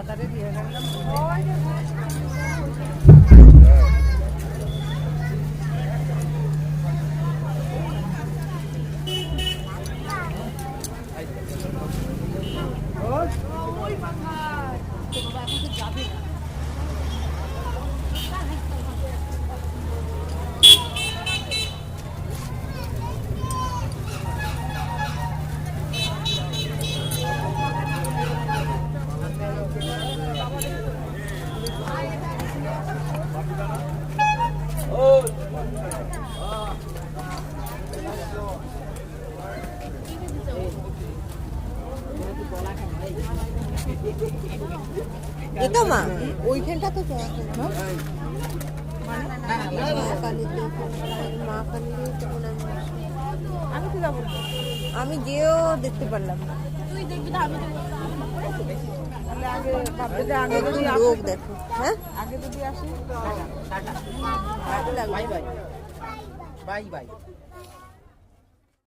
তাড়াতাড়ি দিয়ে গেলাম। এটা মা ওইখানটা তো আমি তো যাবো, আমি যেও দেখতে পারলাম না। তুই দেখবি না, আমি তাহলে আগে ভাববে যে আগে যদি লোক দেখো। হ্যাঁ আগে যদি আসি টাটা, ভালো লাগলো। Bye bye, bye bye.